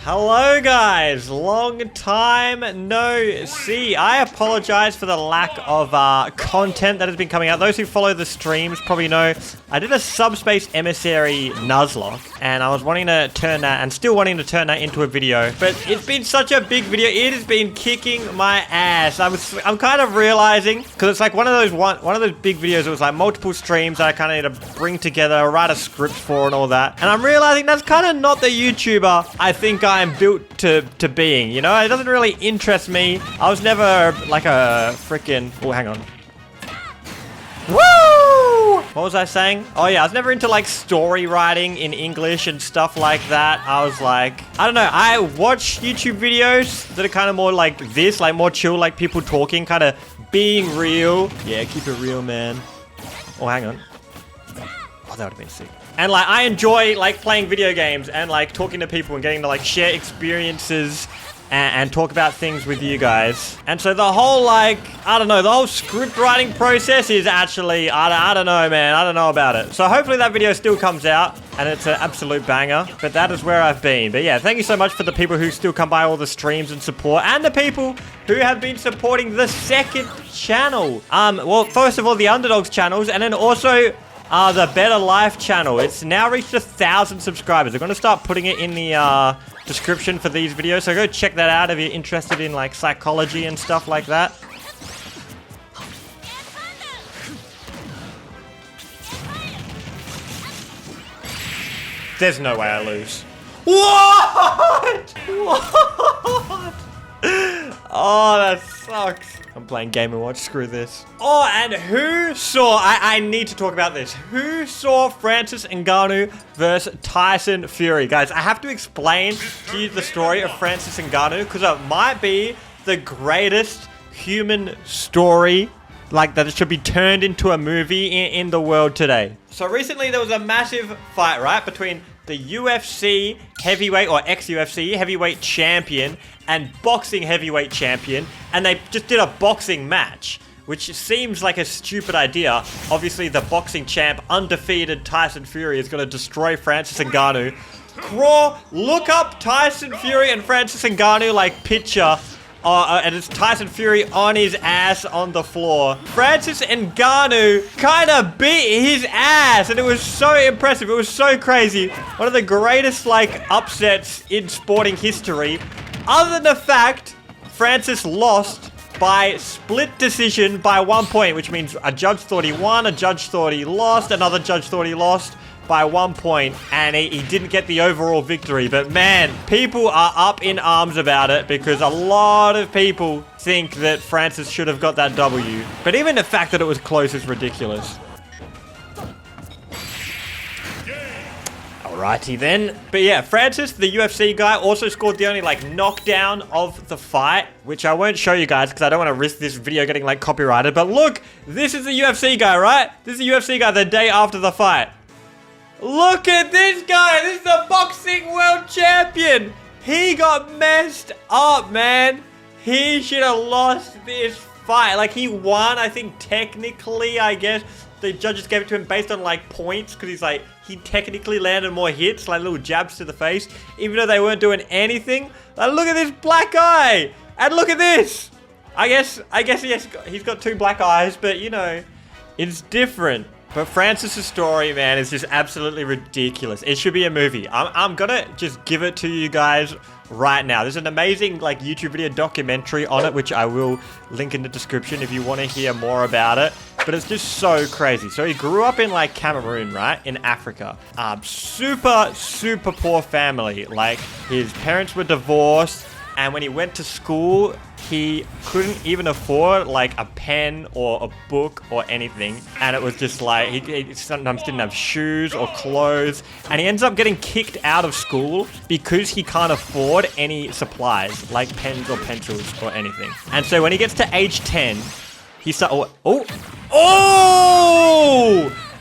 Hello guys, long time no see. I apologize for the lack of content that has been coming out. Those who follow the streams probably know I did a subspace emissary Nuzlocke, and I was wanting to turn that, and still wanting to turn that into a video, but it's been such a big video. It has been kicking my ass. I'm kind of realizing, because it's like one of those big videos. It was like multiple streams that I kind of need to bring together, write a script for, and all that. And I'm realizing that's kind of not the YouTuber I think I'm built to being. You know, it doesn't really interest me. I was never like a freaking. Oh, hang on. Woo! What was I saying? Oh yeah, I was never into like story writing in English and stuff like that. I was like, I don't know. I watch YouTube videos that are kind of more like this, like more chill, like people talking, kind of being real. Yeah, keep it real, man. Oh, hang on. Oh, that would have been sick. And like, I enjoy like playing video games and like talking to people and getting to like share experiences and talk about things with you guys. And so the whole like, I don't know, the whole script writing process is actually, I don't know, man. I don't know about it. So hopefully that video still comes out and it's an absolute banger. But that is where I've been. But yeah, thank you so much for the people who still come by all the streams and support, and the people who have been supporting the second channel. Well, first of all, the Underdogs channels, and then also the Better Life channel. It's now reached 1,000 subscribers. I'm going to start putting it in the description for these videos, so go check that out if you're interested in like psychology and stuff like that. There's no way I lose. What? What? Oh, that sucks. I'm playing Game & Watch, screw this. Oh, and who saw, I need to talk about this. Who saw Francis Ngannou versus Tyson Fury? Guys, I have to explain to you the story of Francis Ngannou, because it might be the greatest human story, like that it should be turned into a movie in the world today. So recently there was a massive fight, right, between the UFC heavyweight or ex-UFC heavyweight champion and boxing heavyweight champion, and they just did a boxing match, which seems like a stupid idea. Obviously the boxing champ, undefeated Tyson Fury, is going to destroy Francis Ngannou. Crawl, look up Tyson Fury and Francis Ngannou like picture. And it's Tyson Fury on his ass on the floor. Francis Ngannou kind of beat his ass, and it was so impressive. It was so crazy. One of the greatest, like, upsets in sporting history. Other than the fact Francis lost by split decision by 1 point, which means a judge thought he won, a judge thought he lost, another judge thought he lost by 1 point, and he didn't get the overall victory. But man, people are up in arms about it because a lot of people think that Francis should have got that W. But even the fact that it was close is ridiculous. Alrighty then. But yeah, Francis, the UFC guy, also scored the only like knockdown of the fight, which I won't show you guys because I don't want to risk this video getting like copyrighted. But look, this is the UFC guy, right? This is the UFC guy the day after the fight. Look at this guy. This is the boxing world champion. He got messed up, man. He should have lost this fight. Like, he won, I think, technically, I guess. The judges gave it to him based on, like, points, because he's, like, he technically landed more hits, like little jabs to the face, even though they weren't doing anything. Like, look at this black eye. And look at this. I guess he's got two black eyes, but, you know, it's different. But Francis's story, man, is just absolutely ridiculous. It should be a movie. I'm gonna just give it to you guys right now. There's an amazing like YouTube video documentary on it, which I will link in the description if you want to hear more about it. But it's just so crazy. So he grew up in like Cameroon, right? In Africa. Super poor family. Like, his parents were divorced, and when he went to school, he couldn't even afford like a pen or a book or anything, and it was just like he sometimes didn't have shoes or clothes, and he ends up getting kicked out of school because he can't afford any supplies like pens or pencils or anything. And so when he gets to age 10, he starts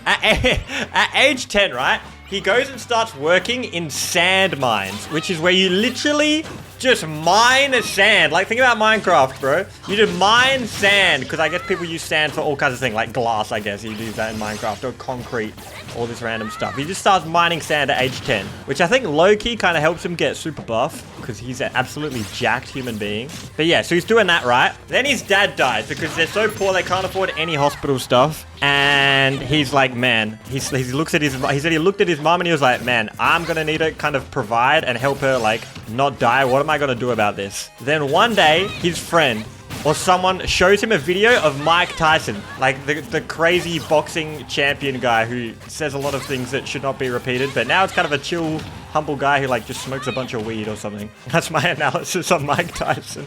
at age 10, right? He goes and starts working in sand mines, which is where you literally just mine sand. Like, think about Minecraft, bro. You just mine sand, because I guess people use sand for all kinds of things, like glass, I guess. You use that in Minecraft, or concrete. all this random stuff. He just starts mining sand at age 10, which I think low-key kind of helps him get super buff because he's an absolutely jacked human being. But yeah, so he's doing that, right? Then his dad dies because they're so poor they can't afford any hospital stuff. And he's like, man, he looks at his, he said he looked at his mom and he was like, man, I'm gonna need to kind of provide and help her like not die. What am I gonna do about this? Then one day, his friend or someone shows him a video of Mike Tyson, like the crazy boxing champion guy who says a lot of things that should not be repeated, but now it's kind of a chill, humble guy who like just smokes a bunch of weed or something. That's my analysis on Mike Tyson.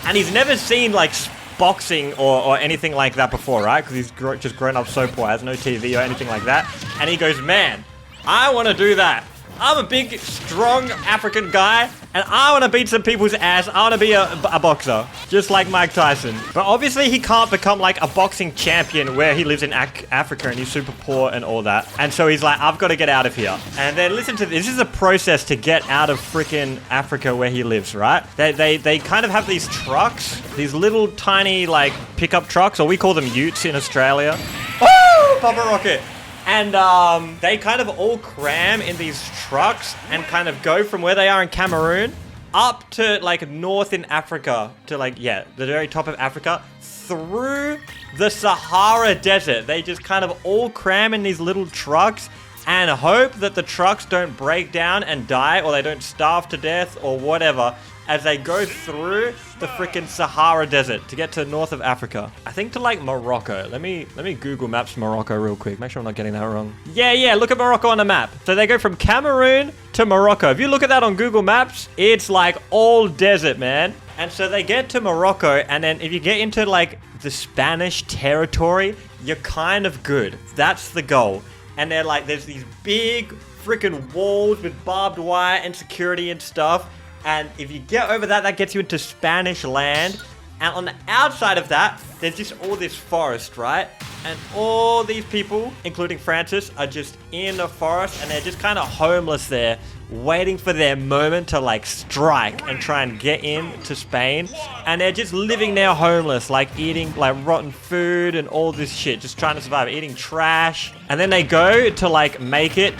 And he's never seen like boxing or anything like that before, right? Because he's just grown up so poor, has no TV or anything like that. And he goes, man, I want to do that. I'm a big, strong African guy, and I want to beat some people's ass. I want to be a boxer, just like Mike Tyson. But obviously, he can't become like a boxing champion where he lives in Africa and he's super poor and all that. And so he's like, I've got to get out of here. And then listen to this. This is a process to get out of freaking Africa where he lives, right? They kind of have these trucks, these little tiny like pickup trucks, or we call them utes in Australia. Oh, Papa Rocket. And they kind of all cram in these trucks and kind of go from where they are in Cameroon up to like north in Africa to like, yeah, the very top of Africa through the Sahara Desert. They just kind of all cram in these little trucks and hope that the trucks don't break down and die or they don't starve to death or whatever as they go through the freaking Sahara Desert to get to the north of Africa. I think to like Morocco. Let me Google Maps Morocco real quick. Make sure I'm not getting that wrong. Yeah, look at Morocco on the map. So they go from Cameroon to Morocco. If you look at that on Google Maps, it's like all desert, man. And so they get to Morocco, and then if you get into like the Spanish territory, you're kind of good. That's the goal. And they're like, there's these big freaking walls with barbed wire and security and stuff. And if you get over that, that gets you into Spanish land. And on the outside of that, there's just all this forest, right? And all these people, including Francis, are just in the forest and they're just kind of homeless there, waiting for their moment to like strike and try and get into Spain. And they're just living there homeless, like eating like rotten food and all this shit, just trying to survive, eating trash. And then they go to like make it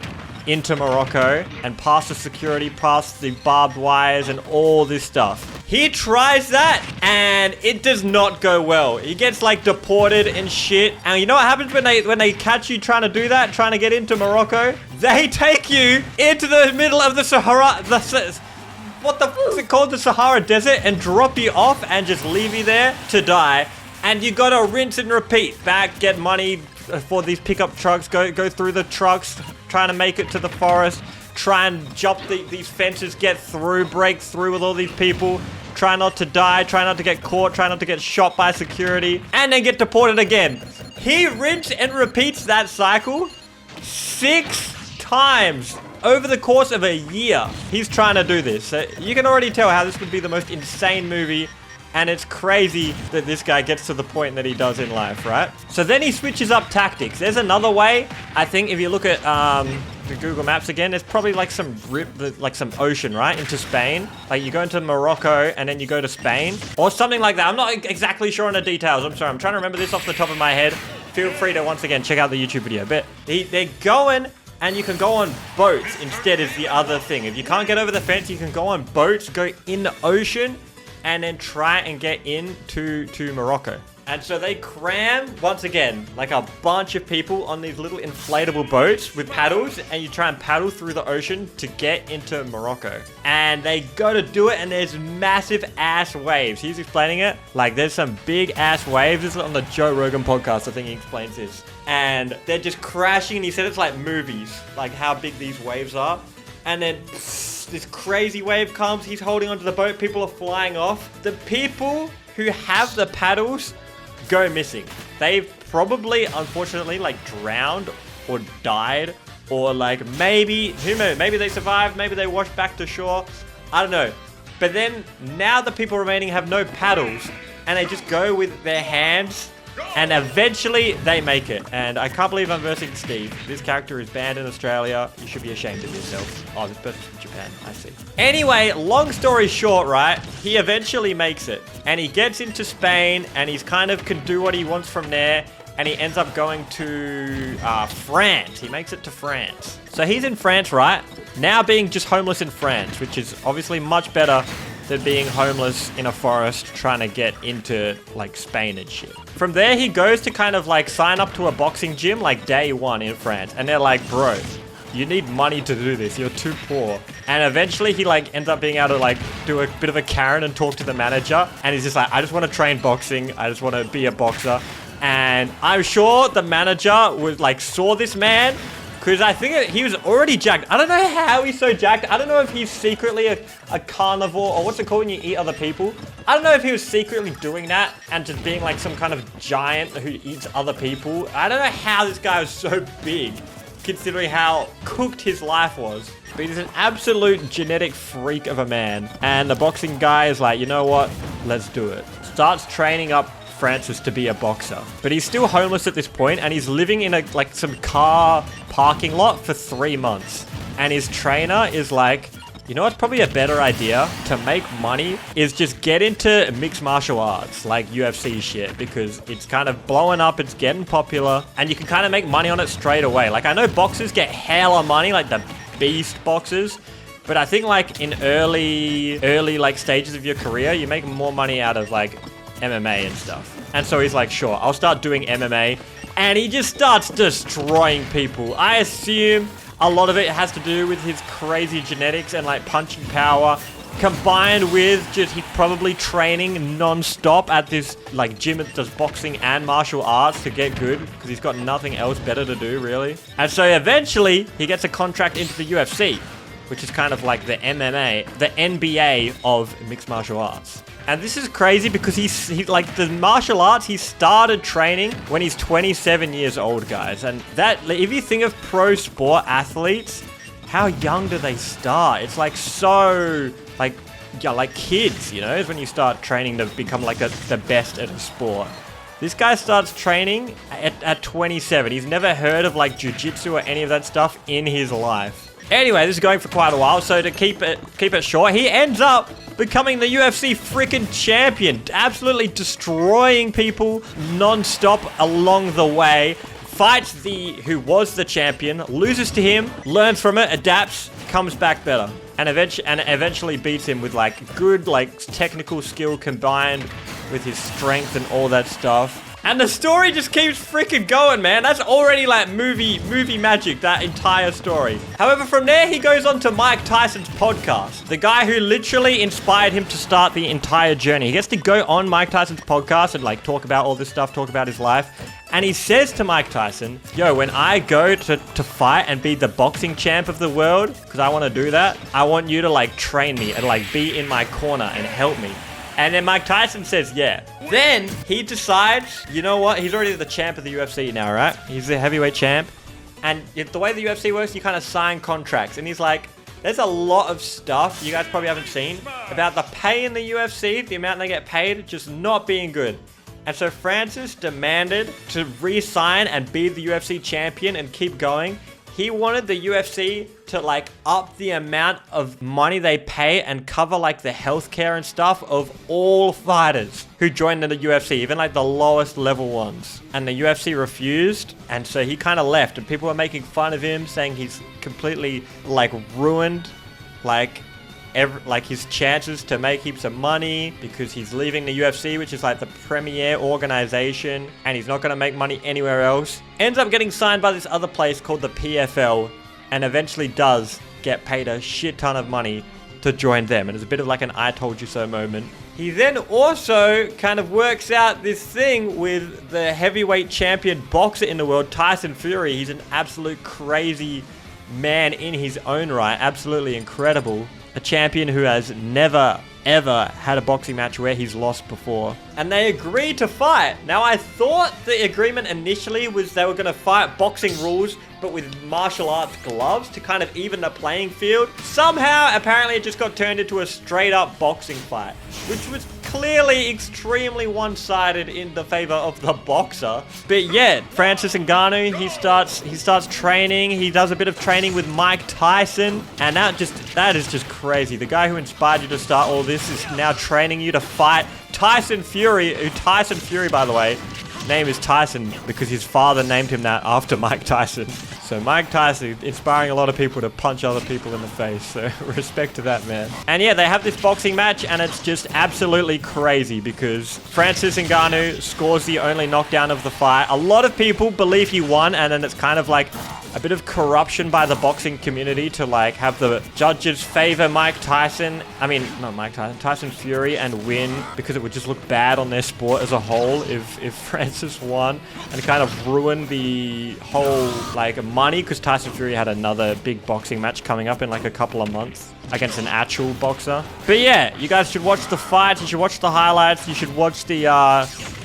into Morocco and past the security, past the barbed wires and all this stuff. He tries that and it does not go well. He gets like deported and shit. And you know what happens when they catch you trying to do that, trying to get into Morocco? They take you into the middle of the Sahara, what the fuck is it called? The Sahara Desert, and drop you off and just leave you there to die. And you gotta rinse and repeat. Back, get money for these pickup trucks, go through the trucks, trying to make it to the forest, try and jump these fences, get through, break through with all these people, try not to die, try not to get caught, try not to get shot by security, and then get deported again. He rinse and repeats that cycle 6 times over the course of a year. He's trying to do this. So you can already tell how this would be the most insane movie. And it's crazy that this guy gets to the point that he does in life, right? So then he switches up tactics. There's another way. I think if you look at the Google Maps again, there's probably like some some ocean, right? Into Spain. Like you go into Morocco and then you go to Spain or something like that. I'm not exactly sure on the details. I'm sorry. I'm trying to remember this off the top of my head. Feel free to once again check out the YouTube video. But they're going, and you can go on boats instead is the other thing. If you can't get over the fence, you can go on boats, go in the ocean, and then try and get into Morocco. And so they cram, once again, like a bunch of people on these little inflatable boats with paddles, and you try and paddle through the ocean to get into Morocco. And they go to do it, and there's massive ass waves. He's explaining it. Like, there's some big ass waves. This is on the Joe Rogan podcast, I think he explains this. And they're just crashing, and he said it's like movies, like how big these waves are. And then this crazy wave comes, he's holding onto the boat, people are flying off. The people who have the paddles go missing. They've probably, unfortunately, like drowned or died, or like maybe, who knows, maybe they survived, maybe they washed back to shore. I don't know. But then now the people remaining have no paddles and they just go with their hands. And eventually, they make it. And I can't believe I'm versing Steve. This character is banned in Australia. You should be ashamed of yourself. Oh, this person's from Japan. I see. Anyway, long story short, right? He eventually makes it. And he gets into Spain. And he's kind of can do what he wants from there. and he ends up going to France. He makes it to France. So he's in France, right? Now being just homeless in France, which is obviously much better than being homeless in a forest trying to get into like Spain and shit. From there, he goes to kind of like sign up to a boxing gym like day one in France. And they're like, bro, you need money to do this. You're too poor. And eventually he like ends up being able to like do a bit of a Karen and talk to the manager. And he's just like, I just want to train boxing. I just want to be a boxer. And I'm sure the manager was like, saw this man, because I think he was already jacked. I don't know how he's so jacked. I don't know if he's secretly a carnivore, or what's it called when you eat other people? I don't know if he was secretly doing that and just being like some kind of giant who eats other people. I don't know how this guy was so big, considering how cooked his life was. But he's an absolute genetic freak of a man. And the boxing guy is like, you know what? Let's do it. Starts training up Francis to be a boxer, but he's still homeless at this point, and he's living in some car parking lot for 3 months. And his trainer is like, you know what's probably a better idea to make money is just get into mixed martial arts, like UFC shit, because it's kind of blowing up, it's getting popular, and you can kind of make money on it straight away. Like, I know boxers get hella money, like the beast boxers, but I think like in early like stages of your career, you make more money out of like MMA and stuff. And so he's like, sure, I'll start doing MMA. And he just starts destroying people. I assume a lot of it has to do with his crazy genetics and like punching power, combined with just he's probably training non-stop at this like gym that does boxing and martial arts to get good, because he's got nothing else better to do, really. And so eventually he gets a contract into the UFC, which is kind of like the MMA, the NBA of mixed martial arts. And this is crazy because he's like the martial arts, he started training when he's 27 years old, guys. And that, if you think of pro sport athletes, how young do they start? It's like so, like, yeah, like kids, you know, is when you start training to become like the best at a sport. This guy starts training at 27. He's never heard of like jiu-jitsu or any of that stuff in his life. Anyway, this is going for quite a while, so to keep it short, he ends up becoming the UFC freaking champion, absolutely destroying people non-stop along the way, fights who was the champion, loses to him, learns from it, adapts, comes back better, and eventually beats him with like good like technical skill combined with his strength and all that stuff. And the story just keeps freaking going, man. That's already like movie magic, that entire story. However, from there, he goes on to Mike Tyson's podcast. The guy who literally inspired him to start the entire journey. He gets to go on Mike Tyson's podcast and like talk about all this stuff, talk about his life. And he says to Mike Tyson, yo, when I go to fight and be the boxing champ of the world, because I want to do that, I want you to like train me and like be in my corner and help me. And then Mike Tyson says, yeah. Then he decides, you know what? He's already the champ of the UFC now, right? He's the heavyweight champ. And the way the UFC works, you kind of sign contracts. And he's like, there's a lot of stuff you guys probably haven't seen about the pay in the UFC, the amount they get paid, just not being good. And so Francis demanded to re-sign and be the UFC champion and keep going. He wanted the UFC to like up the amount of money they pay and cover like the healthcare and stuff of all fighters who joined in the UFC, even like the lowest level ones. And the UFC refused, and so he kind of left, and people were making fun of him, saying he's completely like ruined like his chances to make heaps of money because he's leaving the UFC, which is like the premier organization, and he's not going to make money anywhere else. Ends up getting signed by this other place called the PFL, and eventually does get paid a shit ton of money to join them. And it's a bit of like an I told you so moment. He then also kind of works out this thing with the heavyweight champion boxer in the world, Tyson Fury. He's an absolute crazy man in his own right, absolutely incredible. A champion who has never, ever had a boxing match where he's lost before. And they agreed to fight. Now, I thought the agreement initially was they were going to fight boxing rules, but with martial arts gloves to kind of even the playing field. Somehow, apparently, it just got turned into a straight-up boxing fight, which was clearly extremely one-sided in the favor of the boxer. But yeah, Francis Ngannou, he starts training. He does a bit of training with Mike Tyson, and that is just crazy. The guy who inspired you to start all this is now training you to fight Tyson Fury, by the way, name is Tyson because his father named him that after Mike Tyson. So Mike Tyson inspiring a lot of people to punch other people in the face. So respect to that, man. And yeah, they have this boxing match and it's just absolutely crazy because Francis Ngannou scores the only knockdown of the fight. A lot of people believe he won, and then it's kind of like a bit of corruption by the boxing community to like have the judges favor Tyson Fury and win because it would just look bad on their sport as a whole if Francis won, and kind of ruin the whole like money because Tyson Fury had another big boxing match coming up in like a couple of months against an actual boxer. But yeah, you guys should watch the fights, you should watch the highlights, you should watch the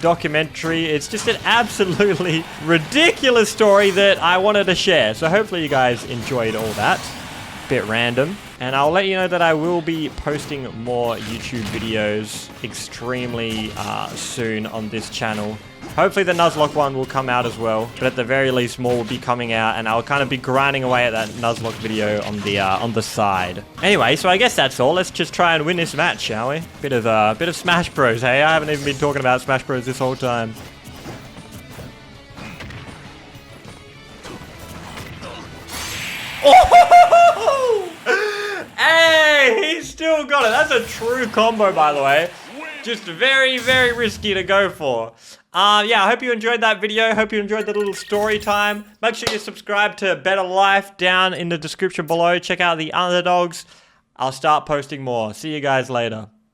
documentary. It's just an absolutely ridiculous story that I wanted to share. So hopefully you guys enjoyed all that. Bit random. And I'll let you know that I will be posting more YouTube videos extremely soon on this channel. Hopefully the Nuzlocke one will come out as well, but at the very least more will be coming out, and I'll kind of be grinding away at that Nuzlocke video on the side. Anyway, so I guess that's all. Let's just try and win this match, shall we? Bit of Smash Bros, hey? I haven't even been talking about Smash Bros this whole time. Oh! Hey, he's still got it. That's a true combo, by the way. Just very, very risky to go for. Yeah, I hope you enjoyed that video. Hope you enjoyed the little story time. Make sure you subscribe to Better Life down in the description below. Check out the underdogs. I'll start posting more. See you guys later.